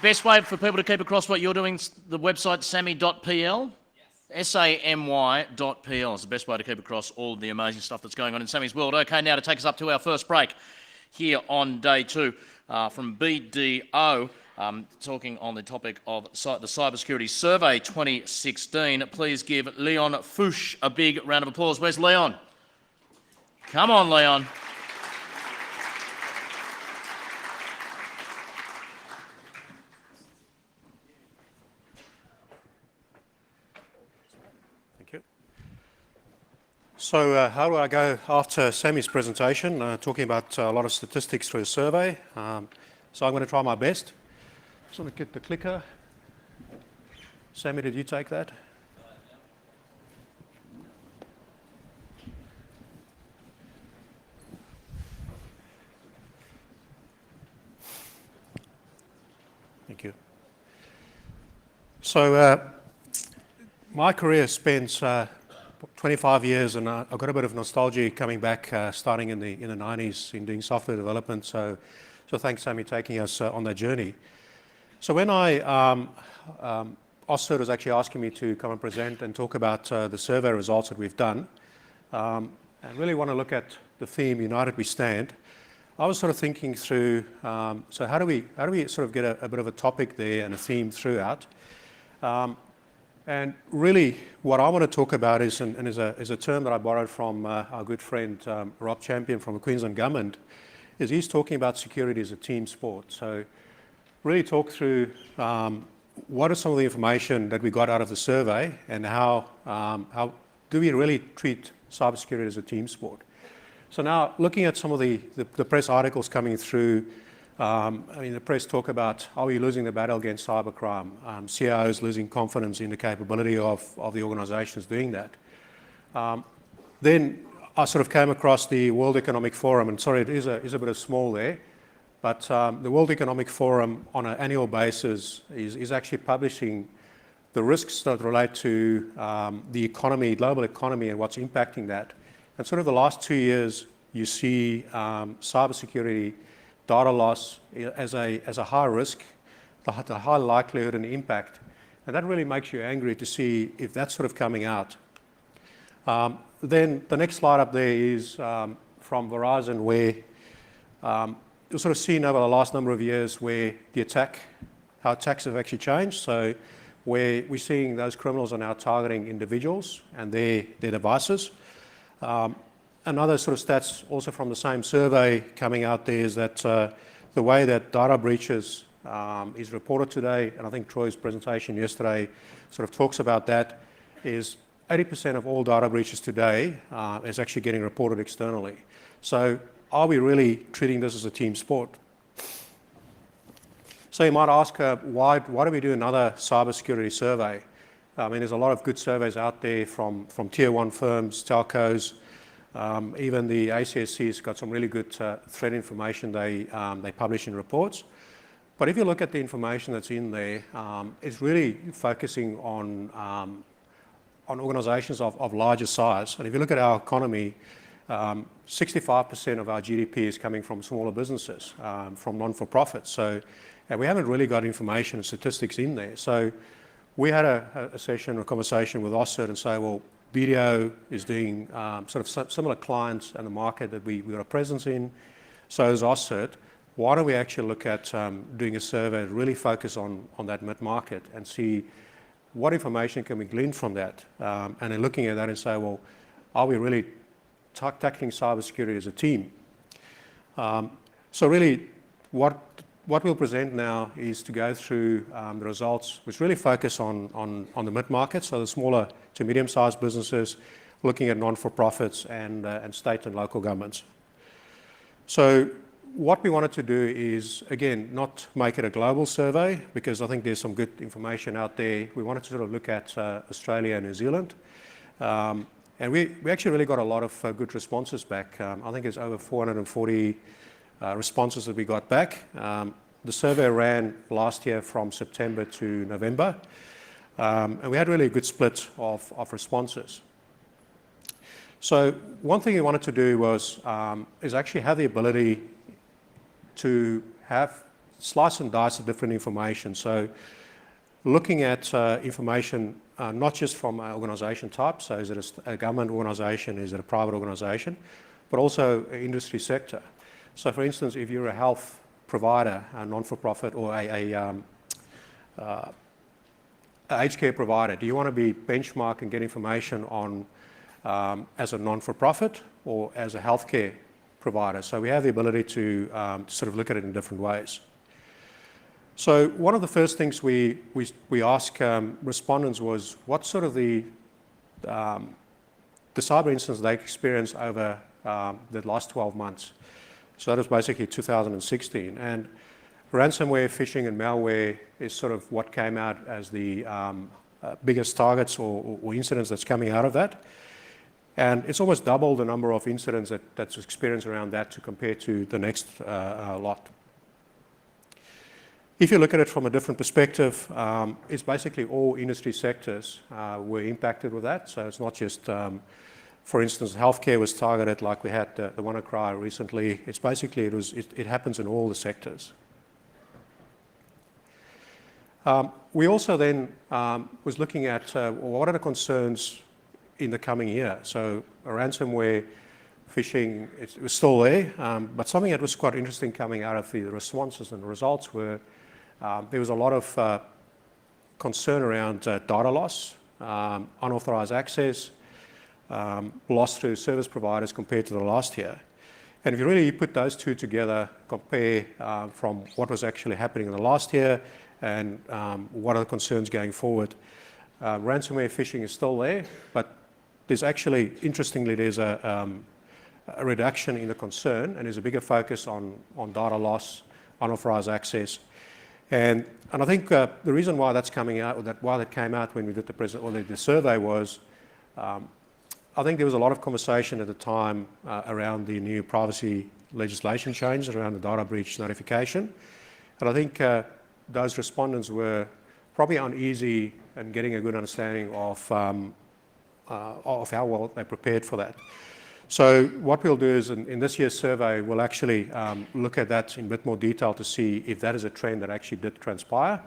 Best way for people to keep across what you're doing, the website sammy.pl? Yes. SAMY.pl is the best way to keep across all the amazing stuff that's going on in Sammy's world. Okay, now to take us up to our first break here on day two from BDO, talking on the topic of the Cybersecurity Survey 2016. Please give Leon Fouche a big round of applause. Where's Leon? Come on, Leon. So how do I go after Sammy's presentation, talking about a lot of statistics for a survey. So I'm going to try my best. Just want to get the clicker. Sammy, did you take that? Thank you. So my career spends 25 years, and I've got a bit of nostalgia coming back, starting in the 90s in doing software development. So thanks, Sammy, taking us on that journey. So when AusCERT was actually asking me to come and present and talk about the survey results that we've done, and really want to look at the theme "United We Stand," I was sort of thinking through. So how do we sort of get a bit of a topic there and a theme throughout? And really, what I want to talk about is a term that I borrowed from our good friend Rob Champion from the Queensland Government, is he's talking about security as a team sport. So really talk through what are some of the information that we got out of the survey, and how do we really treat cybersecurity as a team sport. So now, looking at some of the press articles coming through, I mean, the press talk about, are we losing the battle against cybercrime? CIOs losing confidence in the capability of the organizations doing that. Then I sort of came across the World Economic Forum, and sorry, it is a bit of small there, but the World Economic Forum on an annual basis is actually publishing the risks that relate to the economy, global economy, and what's impacting that. And sort of the last 2 years, you see cybersecurity data loss as a high risk, the high likelihood and impact. And that really makes you angry to see if that's sort of coming out. Then the next slide up there is from Verizon, where you'll sort of seen over the last number of years where how attacks have actually changed. So where we're seeing those criminals are now targeting individuals and their devices. Another sort of stats also from the same survey coming out there is that the way that data breaches is reported today, and I think Troy's presentation yesterday sort of talks about that, is 80% of all data breaches today is actually getting reported externally. So are we really treating this as a team sport? So you might ask, why do we do another cybersecurity survey? I mean, there's a lot of good surveys out there from tier one firms, telcos. Even the ACSC's got some really good threat information they publish in reports. But if you look at the information that's in there, it's really focusing on organizations of larger size. And if you look at our economy, 65% of our GDP is coming from smaller businesses, from non-for-profits. So and we haven't really got information and statistics in there. So we had a session, a conversation with AusCERT and say, well, BDO is doing sort of similar clients and the market that we got a presence in. So is AusCERT. Why don't we actually look at doing a survey and really focus on that mid-market and see what information can we glean from that? And then looking at that and say, well, are we really tackling cybersecurity as a team? So really, what we'll present now is to go through the results, which really focus on the mid-market, so the smaller to medium-sized businesses, looking at non-for-profits and state and local governments. So what we wanted to do is, again, not make it a global survey, because I think there's some good information out there. We wanted to sort of look at Australia and New Zealand. And we actually really got a lot of good responses back. I think it's over 440 responses that we got back. The survey ran last year from September to November. And we had really a good split of responses. So one thing we wanted to do was is actually have the ability to have slice and dice of different information. So looking at information not just from an organisation type, so is it a government organisation, is it a private organisation, but also an industry sector. So for instance, if you're a health provider, a non-for-profit, or a aged care provider, do you want to be benchmarked and get information on as a non-for-profit or as a healthcare provider? So we have the ability to sort of look at it in different ways. So one of the first things we asked respondents was what sort of the cyber incidents they experienced over the last 12 months. So that was basically 2016. And ransomware, phishing, and malware is sort of what came out as the biggest targets or incidents that's coming out of that. And it's almost double the number of incidents that's experienced around that to compare to the next lot. If you look at it from a different perspective, it's basically all industry sectors were impacted with that. So it's not just, for instance, healthcare was targeted like we had the WannaCry recently. It's basically, it happens in all the sectors. We also then was looking at what are the concerns in the coming year. So ransomware, phishing, it was still there, but something that was quite interesting coming out of the responses and the results were there was a lot of concern around data loss, unauthorized access, loss through service providers compared to the last year. And if you really put those two together, compare from what was actually happening in the last year and what are the concerns going forward, ransomware phishing is still there, but there's actually, interestingly, there's a reduction in the concern and there's a bigger focus on data loss, unauthorized access. And I think the reason why that's coming out, or why that came out when we did the survey was, I think there was a lot of conversation at the time around the new privacy legislation changes around the data breach notification. And I think those respondents were probably uneasy and getting a good understanding of how well they prepared for that. So what we'll do is in this year's survey, we'll actually look at that in a bit more detail to see if that is a trend that actually did transpire,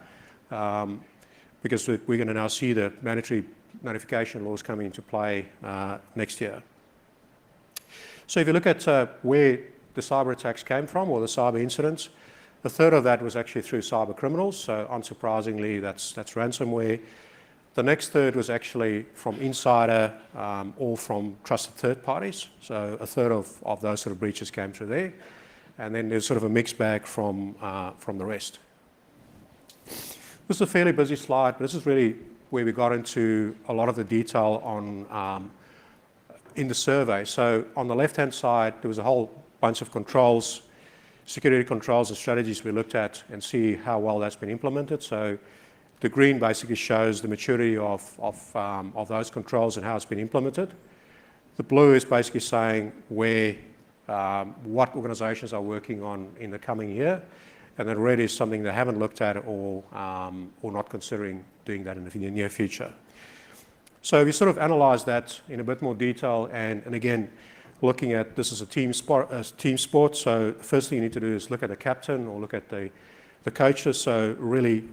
because we're going to now see the mandatory notification laws coming into play next year. So if you look at where the cyber attacks came from, or the cyber incidents, a third of that was actually through cyber criminals. So unsurprisingly, that's ransomware. The next third was actually from insider or from trusted third parties. So a third of those sort of breaches came through there. And then there's sort of a mixed bag from the rest. This is a fairly busy slide, but this is really where we got into a lot of the detail on in the survey. So on the left-hand side, there was a whole bunch of controls, security controls and strategies we looked at and see how well that's been implemented. So the green basically shows the maturity of those controls and how it's been implemented. The blue is basically saying where, what organisations are working on in the coming year, and then red is something they haven't looked at or not considering doing that in the near future. So we sort of analysed that in a bit more detail, and again, looking at this as a team sport. So first thing you need to do is look at the captain or look at the coaches. So really,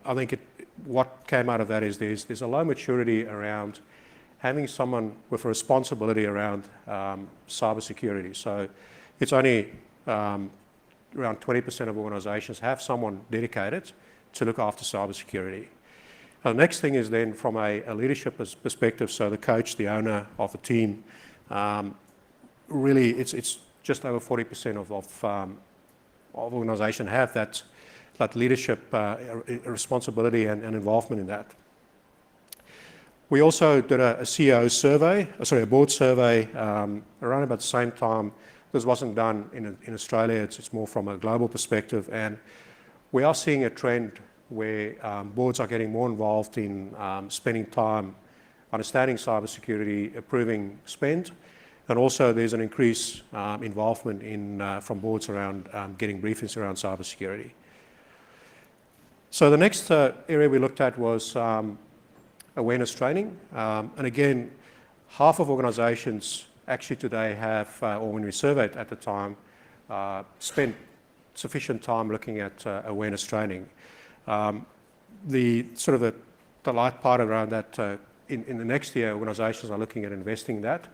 I think what came out of that is there's a low maturity around having someone with a responsibility around cybersecurity. So it's only around 20% of organisations have someone dedicated to look after cybersecurity. The next thing is then from a leadership perspective, so the coach, the owner of the team, really it's just over 40% of organisations have that leadership responsibility and involvement in that. We also did a CEO survey, a board survey around about the same time. This wasn't done in Australia, it's more from a global perspective, and we are seeing a trend where boards are getting more involved in spending time understanding cybersecurity, approving spend, and also there's an increased involvement from boards around getting briefings around cybersecurity. So the next area we looked at was awareness training. And again, half of organisations actually today have, or when we surveyed at the time, spent sufficient time looking at awareness training. The light part around that, in the next year, organisations are looking at investing that,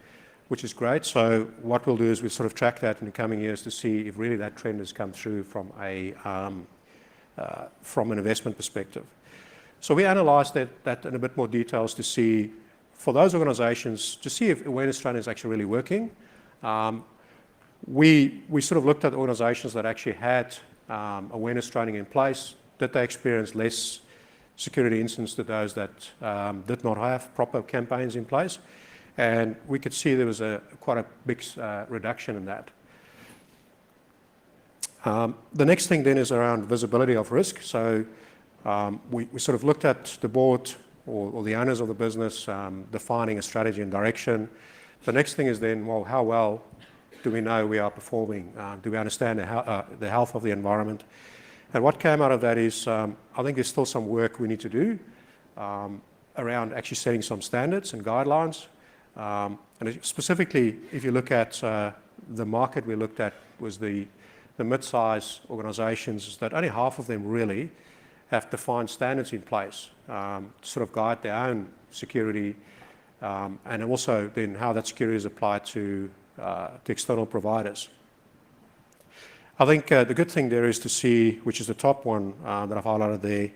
which is great. So what we'll do is we sort of track that in the coming years to see if really that trend has come through from an investment perspective. So we analysed that in a bit more details to see, for those organisations, to see if awareness training is actually really working. We sort of looked at organisations that actually had awareness training in place, that they experienced less security incidents to those that did not have proper campaigns in place. And we could see there was quite a big reduction in that. The next thing then is around visibility of risk. So we sort of looked at the board or the owners of the business defining a strategy and direction. The next thing is then, well, how well do we know we are performing? Do we understand the health of the environment? And what came out of that is, I think there's still some work we need to do around actually setting some standards and guidelines. And specifically, if you look at the market we looked at was the mid-size organisations, that only half of them really have defined standards in place to sort of guide their own security, and also then how that security is applied to external providers. I think the good thing there is to see, which is the top one that I've highlighted there,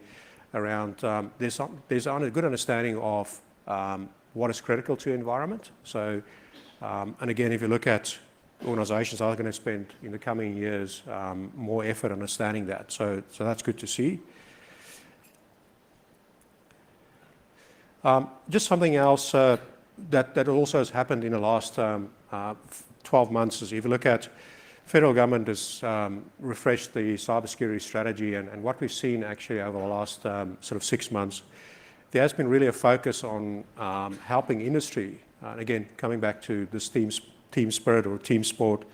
around there's a good understanding of what is critical to the environment. So, and again, if you look at organisations are going to spend in the coming years more effort understanding that. So that's good to see. Just something else that also has happened in the last 12 months is if you look at federal government has refreshed the cybersecurity strategy, and what we've seen actually over the last sort of 6 months, there has been really a focus on helping industry. And again, coming back to this team spirit or team sport,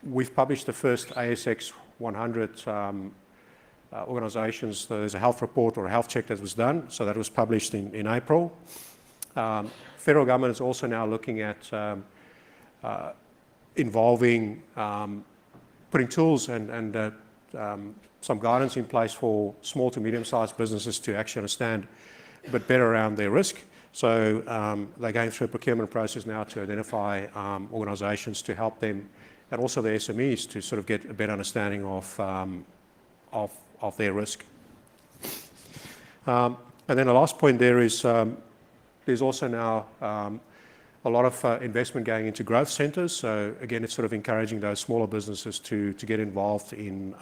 we've published the first ASX 100 organisations. There's a health report or a health check that was done, so that was published in April. Federal government is also now looking at involving putting tools and some guidance in place for small to medium-sized businesses to actually understand a bit better around their risk. So they're going through a procurement process now to identify organisations to help them, and also the SMEs to sort of get a better understanding of their risk. And then the last point there is there's also now a lot of investment going into growth centres. So again, it's sort of encouraging those smaller businesses to get involved in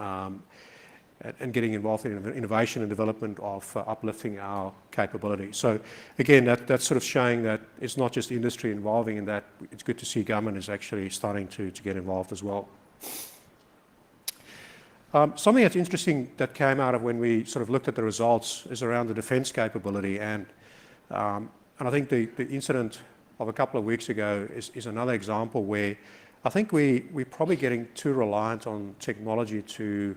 and getting involved in innovation and development of uplifting our capability. So again, that's sort of showing that it's not just industry involving in that. It's good to see government is actually starting to get involved as well. Something that's interesting that came out of when we sort of looked at the results is around the defence capability, and I think the incident of a couple of weeks ago is another example where I think we're probably getting too reliant on technology to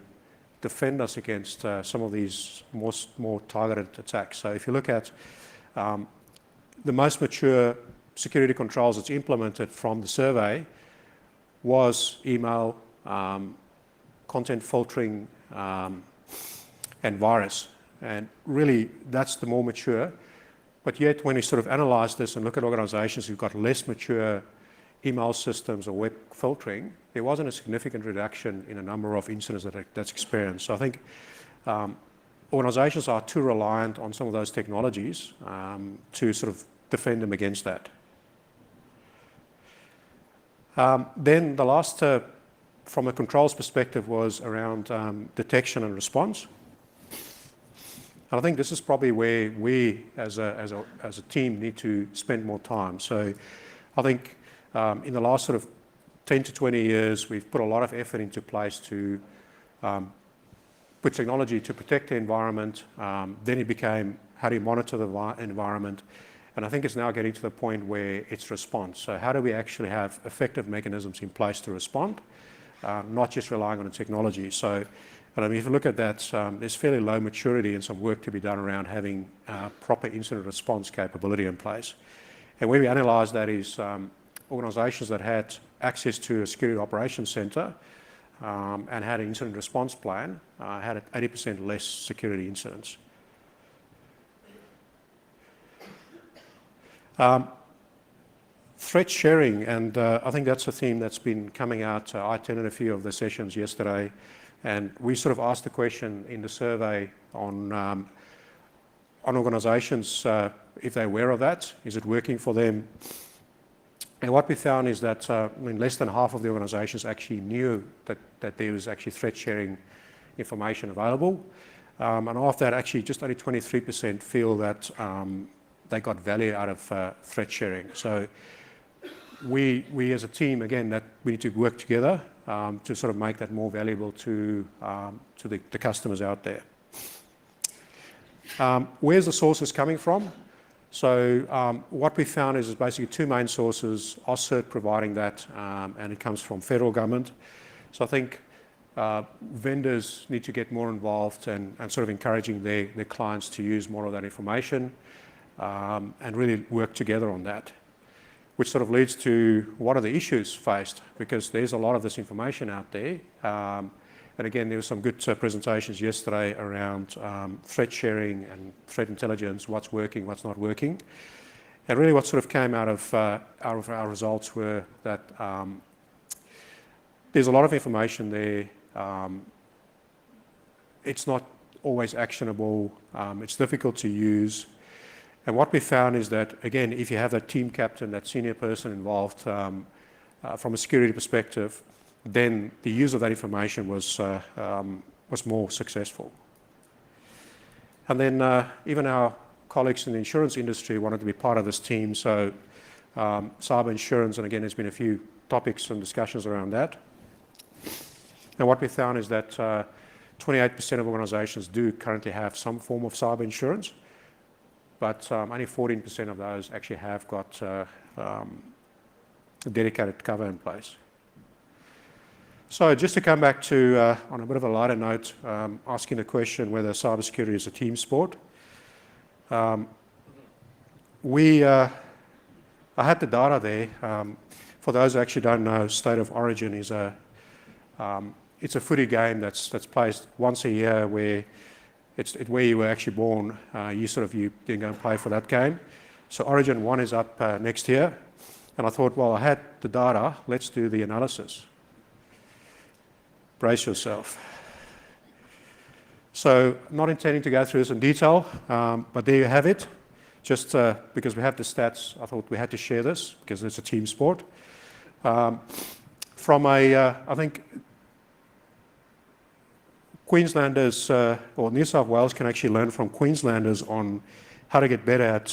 defend us against some of these more targeted attacks. So if you look at the most mature security controls that's implemented from the survey was email, content filtering, and virus. And really, that's the more mature. But yet, when you sort of analyse this and look at organisations who've got less mature email systems or web filtering, there wasn't a significant reduction in a number of incidents that's experienced. So I think organisations are too reliant on some of those technologies to sort of defend them against that. Then the last, from a controls perspective, was around detection and response. And I think this is probably where we, as a team, need to spend more time. So I think in the last sort of 10 to 20 years, we've put a lot of effort into place to put technology to protect the environment. Then it became how do you monitor the environment? And I think it's now getting to the point where it's response. So how do we actually have effective mechanisms in place to respond, not just relying on the technology? So, and I mean, if you look at that, there's fairly low maturity and some work to be done around having proper incident response capability in place. And where we analysed that is organisations that had access to a security operations centre and had an incident response plan had 80% less security incidents. Threat sharing, and I think that's a theme that's been coming out. I attended a few of the sessions yesterday, and we sort of asked the question in the survey on organisations if they're aware of that. Is it working for them? And what we found is that less than half of the organisations actually knew that there was actually threat sharing information available. And of that, actually just only 23% feel that they got value out of threat sharing. So we as a team, again, that we need to work together to sort of make that more valuable to the customers out there. Where's the sources coming from? So what we found is basically two main sources, AusCERT providing that, and it comes from federal government. So I think vendors need to get more involved and sort of encouraging their clients to use more of that information and really work together on that, which sort of leads to what are the issues faced, because there's a lot of this information out there. And again, there were some good presentations yesterday around threat sharing and threat intelligence, what's working, what's not working. And really what sort of came out of our results were that there's a lot of information there. It's not always actionable. It's difficult to use. And what we found is that, again, if you have that team captain, that senior person involved from a security perspective, then the use of that information was more successful. And then even our colleagues in the insurance industry wanted to be part of this team. So cyber insurance, and again, there's been a few topics and discussions around that. And what we found is that 28% of organizations do currently have some form of cyber insurance, but only 14% of those actually have got a dedicated cover in place. So just to come back to, on a bit of a lighter note, asking the question whether cybersecurity is a team sport. I had the data there. For those who actually don't know, State of Origin is it's a footy game that's played once a year, where it's where you were actually born. You didn't go and play for that game. So Origin 1 is up next year, and I thought, well, I had the data. Let's do the analysis. Brace yourself. So not intending to go through this in detail, but there you have it. Just because we have the stats, I thought we had to share this because it's a team sport. From I think Queenslanders or New South Wales can actually learn from Queenslanders on how to get better at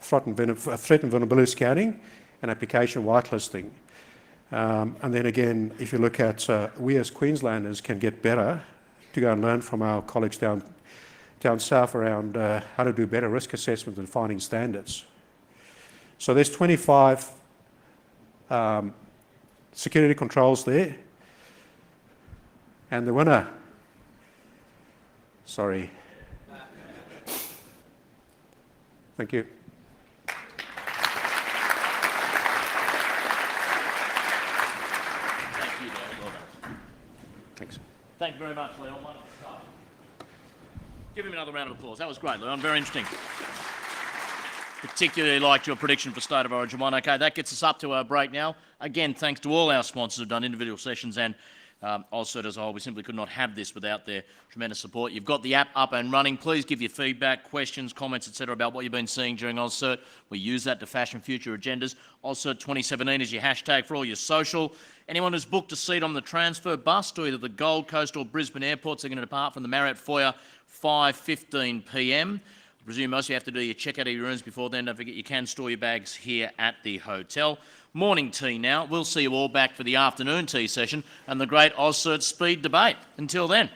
threat and vulnerability scanning and application whitelisting. And then again, if you look at, we as Queenslanders can get better to go and learn from our colleagues down south around how to do better risk assessment and finding standards. So there's 25 security controls there. And the winner, sorry. Thank you. Thank you very much, Leon. Give him another round of applause. That was great, Leon. Very interesting. Particularly liked your prediction for State of Origin 1. Okay, that gets us up to our break now. Again, thanks to all our sponsors who've done individual sessions and AusCERT as a whole. We simply could not have this without their tremendous support. You've got the app up and running. Please give your feedback, questions, comments, etc. about what you've been seeing during AusCERT. We use that to fashion future agendas. AusCERT 2017 is your hashtag for all your social. Anyone who's booked a seat on the transfer bus to either the Gold Coast or Brisbane airports are going to depart from the Marriott foyer 5:15 p.m. I presume most of you have to do your check out of your rooms before then. Don't forget you can store your bags here at the hotel. Morning tea now. We'll see you all back for the afternoon tea session and the great AusCERT speed debate. Until then.